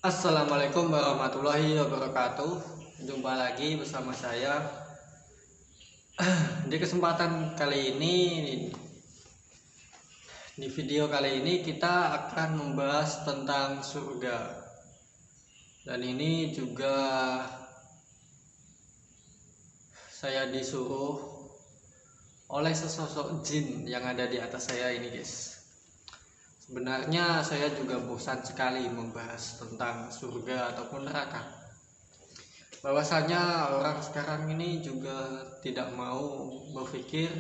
Assalamualaikum warahmatullahi wabarakatuh. Jumpa lagi bersama saya. Di kesempatan kali ini, di video kali ini kita akan membahas tentang surga. Dan ini juga saya disuruh oleh sesosok jin yang ada di atas saya ini, guys. Sebenarnya saya juga bosan sekali membahas tentang surga ataupun neraka. Bahwasanya orang sekarang ini juga tidak mau berpikir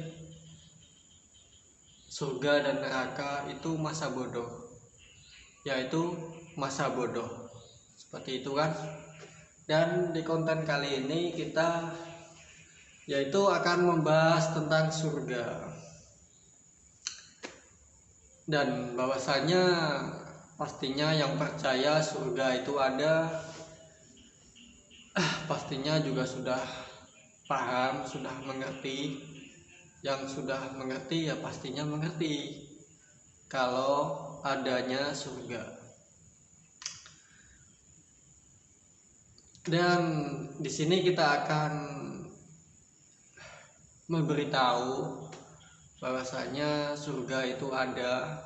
surga dan neraka itu masa bodoh, yaitu masa bodoh seperti itu kan. Dan di konten kali ini kita yaitu akan membahas tentang surga, dan bahwasanya pastinya yang percaya surga itu ada pastinya juga sudah paham, sudah mengerti. Yang sudah mengerti ya pastinya mengerti kalau adanya surga. Dan di sini kita akan memberitahu bahwasanya surga itu ada.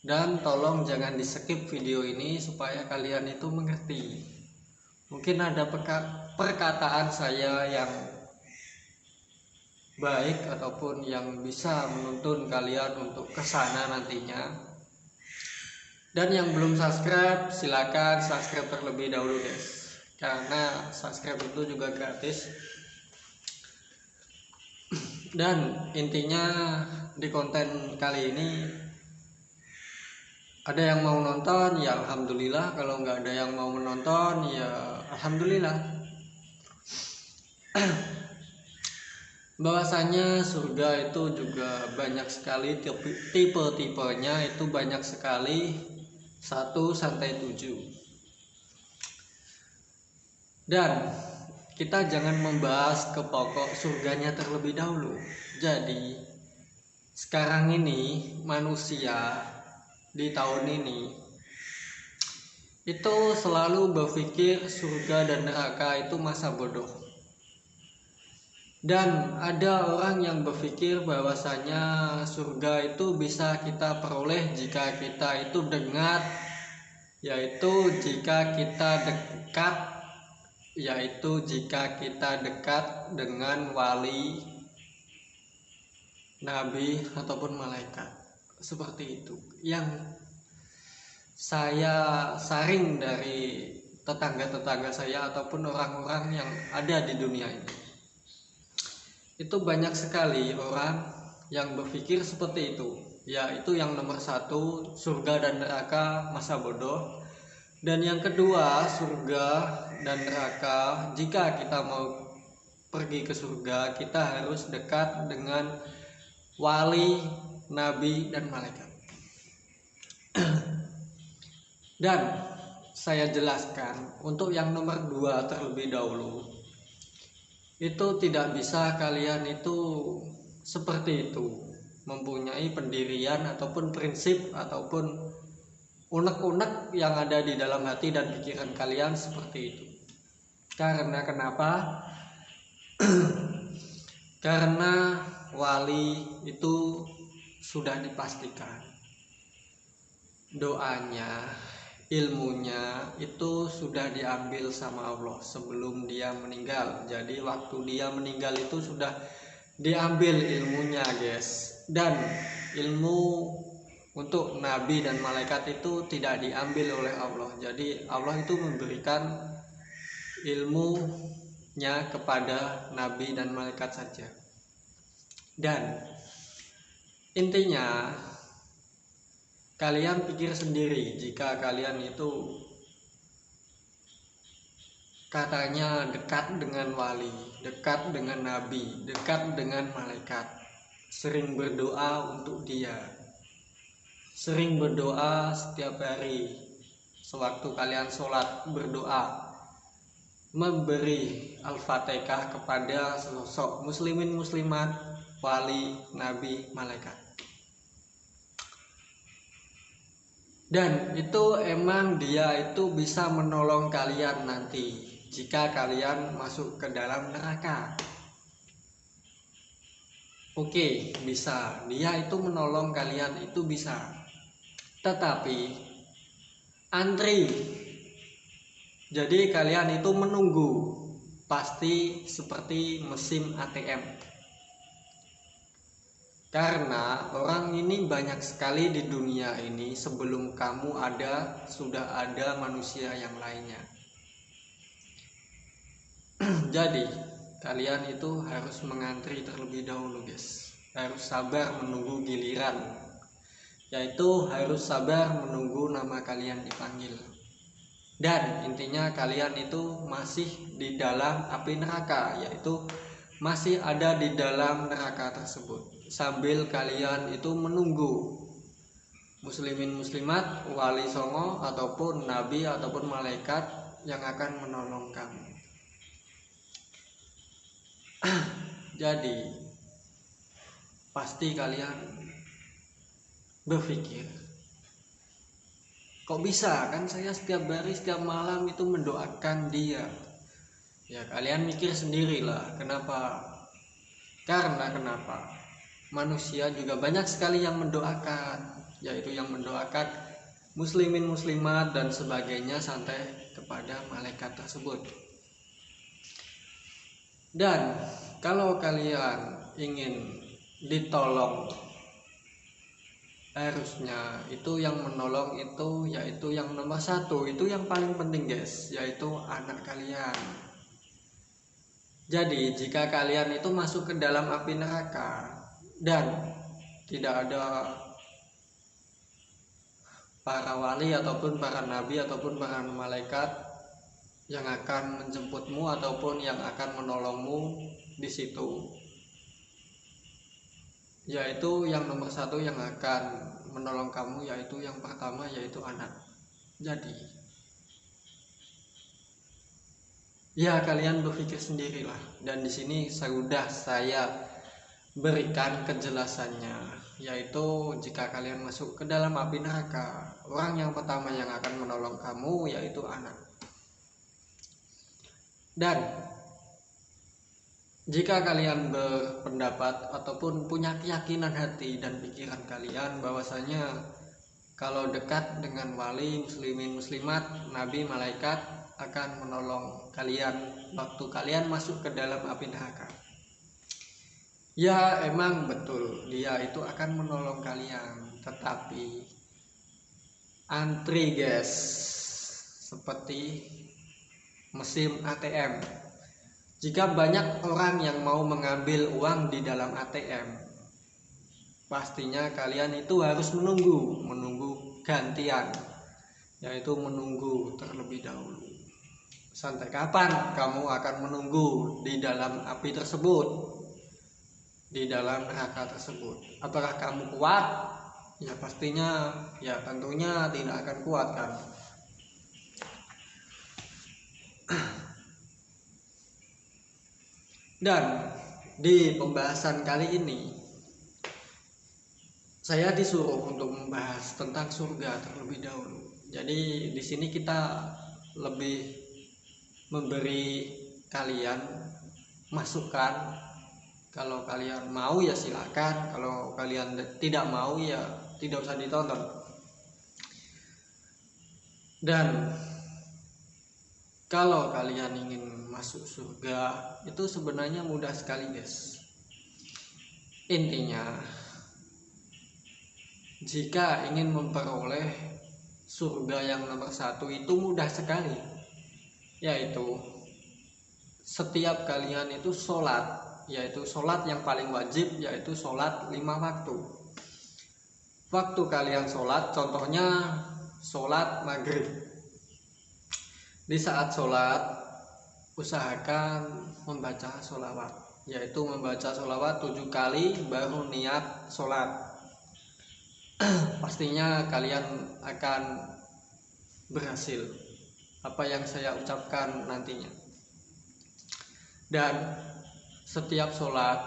Dan tolong jangan di skip video ini supaya kalian itu mengerti. Mungkin ada perkataan saya yang baik ataupun yang bisa menuntun kalian untuk ke sana nantinya. Dan yang belum subscribe, silakan subscribe terlebih dahulu, guys. Karena subscribe itu juga gratis. Dan intinya di konten kali ini ada yang mau nonton ya alhamdulillah, kalau nggak ada yang mau menonton ya alhamdulillah. Bahwasanya surga itu juga banyak sekali tipe-tipenya, itu banyak sekali, 1 sampai 7. Dan kita jangan membahas ke pokok surganya terlebih dahulu. Jadi sekarang ini manusia di tahun ini itu selalu berpikir surga dan neraka itu masa bodoh. Dan ada orang yang berpikir bahwasanya surga itu bisa kita peroleh jika kita itu dengar, yaitu jika kita dekat dengan wali, nabi ataupun malaikat. Seperti itu yang saya saring dari tetangga-tetangga saya ataupun orang-orang yang ada di dunia ini. Itu banyak sekali orang yang berpikir seperti itu, yaitu yang nomor 1 surga dan neraka masa bodoh. Dan yang kedua, surga dan neraka, jika kita mau pergi ke surga kita harus dekat dengan wali, nabi, dan malaikat. Dan saya jelaskan untuk yang nomor 2 terlebih dahulu. Itu tidak bisa kalian itu seperti itu, mempunyai pendirian ataupun prinsip ataupun unek-unek yang ada di dalam hati dan pikiran kalian seperti itu. Karena kenapa? Karena wali itu sudah dipastikan doanya, ilmunya itu sudah diambil sama Allah sebelum dia meninggal. Jadi waktu dia meninggal itu sudah diambil ilmunya, guys. Dan ilmu untuk nabi dan malaikat itu tidak diambil oleh Allah. Jadi Allah itu memberikan ilmunya kepada nabi dan malaikat saja. Dan intinya kalian pikir sendiri, jika kalian itu katanya dekat dengan wali, dekat dengan nabi, dekat dengan malaikat, sering berdoa untuk dia, sering berdoa setiap hari, sewaktu kalian sholat berdoa, memberi al-fatihah kepada sosok muslimin muslimat, wali, nabi, malaikat. Dan itu emang dia itu bisa menolong kalian nanti jika kalian masuk ke dalam neraka. Oke, bisa. Dia itu menolong kalian, itu bisa. Tetapi antri. Jadi kalian itu menunggu. Pasti seperti mesin ATM. Karena orang ini banyak sekali di dunia ini. Sebelum kamu ada, sudah ada manusia yang lainnya. Jadi kalian itu harus mengantri terlebih dahulu guys. Harus sabar menunggu giliran. Yaitu harus sabar menunggu nama kalian dipanggil. Dan intinya kalian itu masih di dalam api neraka. Yaitu masih ada di dalam neraka tersebut. Sambil kalian itu menunggu muslimin muslimat, wali songo ataupun nabi ataupun malaikat yang akan menolong kamu. Jadi pasti kalian berpikir, kok bisa kan saya setiap hari setiap malam itu mendoakan dia. Ya kalian mikir sendirilah kenapa. Karena kenapa? Manusia juga banyak sekali yang mendoakan, yaitu yang mendoakan muslimin muslimat dan sebagainya sampai kepada malaikat tersebut. Dan kalau kalian ingin ditolong, harusnya itu yang menolong itu yaitu yang nomor satu, itu yang paling penting guys, yaitu anak kalian. Jadi jika kalian itu masuk ke dalam api neraka dan tidak ada para wali ataupun para nabi ataupun para malaikat yang akan menjemputmu ataupun yang akan menolongmu di situ, yaitu yang nomor satu yang akan menolong kamu yaitu yang pertama yaitu anak. Jadi ya kalian berpikir sendirilah, dan di sini sudah saya berikan kejelasannya, yaitu jika kalian masuk ke dalam api neraka, orang yang pertama yang akan menolong kamu yaitu anak. Dan jika kalian berpendapat ataupun punya keyakinan hati dan pikiran kalian bahwasanya kalau dekat dengan wali, muslimin muslimat, nabi, malaikat akan menolong kalian waktu kalian masuk ke dalam api neraka, ya emang betul dia itu akan menolong kalian, tetapi antri guys, seperti mesin ATM. Jika banyak orang yang mau mengambil uang di dalam ATM, pastinya kalian itu harus menunggu gantian, yaitu menunggu terlebih dahulu. Sampai kapan kamu akan menunggu di dalam api tersebut, di dalam neraka tersebut? Apakah kamu kuat? Ya pastinya, ya tentunya tidak akan kuat kan. Dan di pembahasan kali ini saya disuruh untuk membahas tentang surga terlebih dahulu. Jadi di sini kita lebih memberi kalian masukan. Kalau kalian mau ya silakan, kalau kalian tidak mau ya tidak usah ditonton. Dan kalau kalian ingin masuk surga itu sebenarnya mudah sekali guys. Intinya jika ingin memperoleh surga yang nomor satu itu mudah sekali, yaitu setiap kalian itu sholat, yaitu sholat yang paling wajib, yaitu sholat 5 waktu. Waktu kalian sholat, contohnya sholat maghrib. Di saat sholat, usahakan membaca sholawat, yaitu membaca sholawat 7 kali baru niat sholat. Pastinya kalian akan berhasil apa yang saya ucapkan nantinya. Dan setiap sholat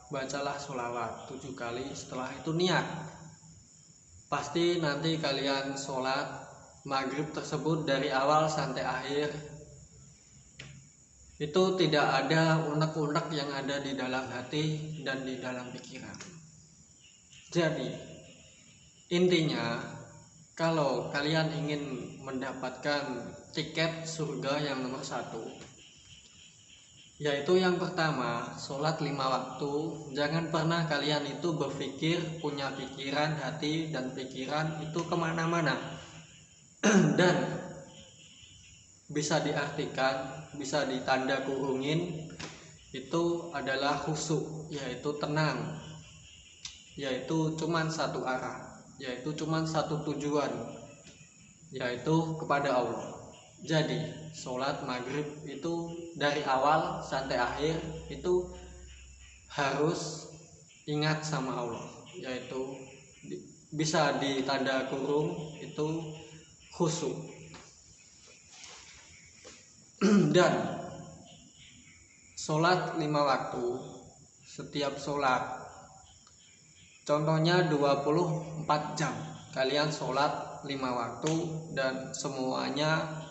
bacalah sholawat 7 kali, setelah itu niat. pasti nanti kalian sholat maghrib tersebut dari awal sampai akhir itu tidak ada unek-unek yang ada di dalam hati dan di dalam pikiran. Jadi intinya, kalau kalian ingin mendapatkan tiket surga yang nomor 1, yaitu yang pertama, sholat 5 waktu. Jangan pernah kalian itu berpikir, punya pikiran, hati dan pikiran itu kemana-mana. Dan bisa diartikan, bisa ditanda kurungin, itu adalah khusyuk, yaitu tenang, yaitu cuman satu arah, yaitu cuman satu tujuan, yaitu kepada Allah. Jadi sholat maghrib itu dari awal sampai akhir itu harus ingat sama Allah, yaitu bisa ditanda kurung itu khusyuk. Dan sholat 5 waktu, setiap sholat, contohnya 24 jam kalian sholat 5 waktu dan semuanya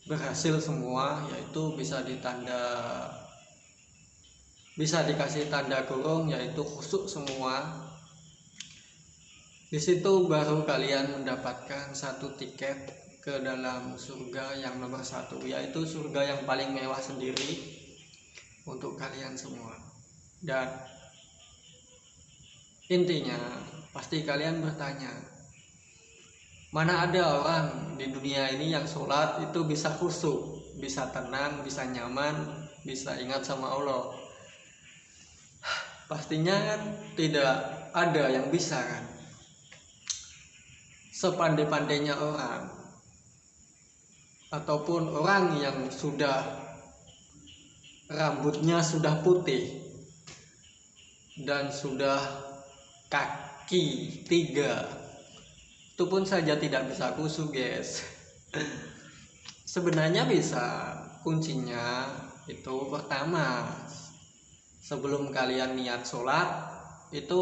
berhasil semua, yaitu bisa dikasih tanda kurung, yaitu khusyuk semua. Di situ baru kalian mendapatkan satu tiket ke dalam surga yang nomor 1, yaitu surga yang paling mewah sendiri untuk kalian semua. Dan intinya pasti kalian bertanya, mana ada orang di dunia ini yang sholat itu bisa khusyuk, bisa tenang, bisa nyaman, bisa ingat sama Allah? Pastinya kan tidak ada yang bisa kan. Sepandai-pandainya orang ataupun orang yang sudah rambutnya sudah putih dan sudah kaki 3, itu pun saja tidak bisa khusyuk guys. Sebenarnya bisa. Kuncinya itu pertama, sebelum kalian niat sholat itu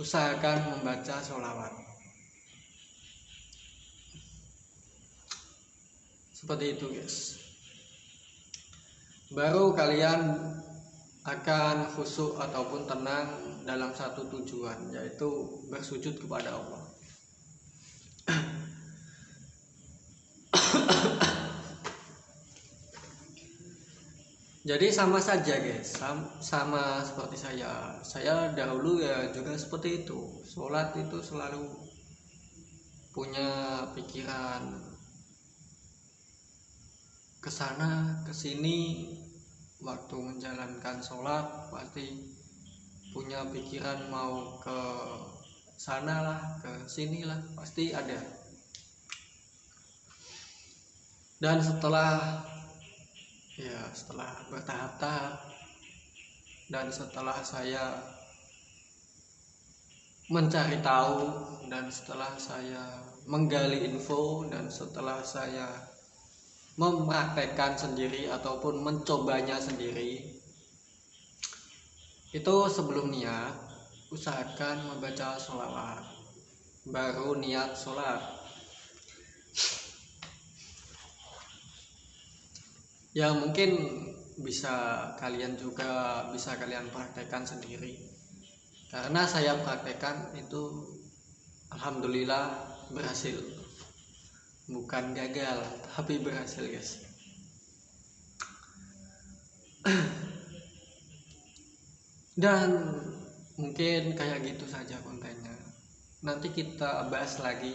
usahakan membaca sholawat. Seperti itu guys, baru kalian akan khusyuk ataupun tenang dalam satu tujuan, yaitu bersujud kepada Allah. Jadi sama saja guys, sama seperti saya dahulu ya juga seperti itu. Sholat itu selalu punya pikiran kesana kesini. Waktu menjalankan sholat pasti punya pikiran mau ke sana lah, ke sini lah, pasti ada. Dan setelah bertahap-tahap, dan setelah saya mencari tahu, dan setelah saya menggali info, dan setelah saya mempraktekkan sendiri ataupun mencobanya sendiri, itu sebelum niat usahakan membaca sholawat, baru niat sholat. Ya mungkin bisa kalian praktekkan sendiri, karena saya praktekkan itu alhamdulillah berhasil. Bukan gagal, tapi berhasil guys. Dan mungkin kayak gitu saja kontennya. Nanti kita bahas lagi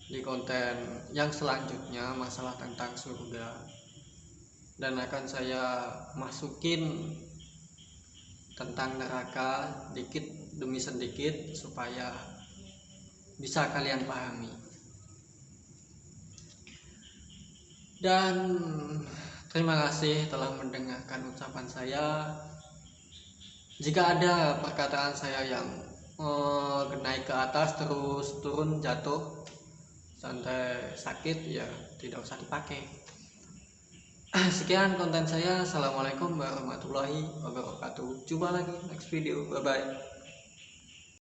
di konten yang selanjutnya masalah tentang surga, dan akan saya masukin tentang neraka dikit demi sedikit supaya bisa kalian pahami. Dan terima kasih telah mendengarkan ucapan saya. Jika ada perkataan saya yang naik ke atas terus turun jatuh sampai sakit, ya tidak usah dipakai. Sekian konten saya. Assalamualaikum warahmatullahi wabarakatuh. Jumpa lagi next video. Bye bye.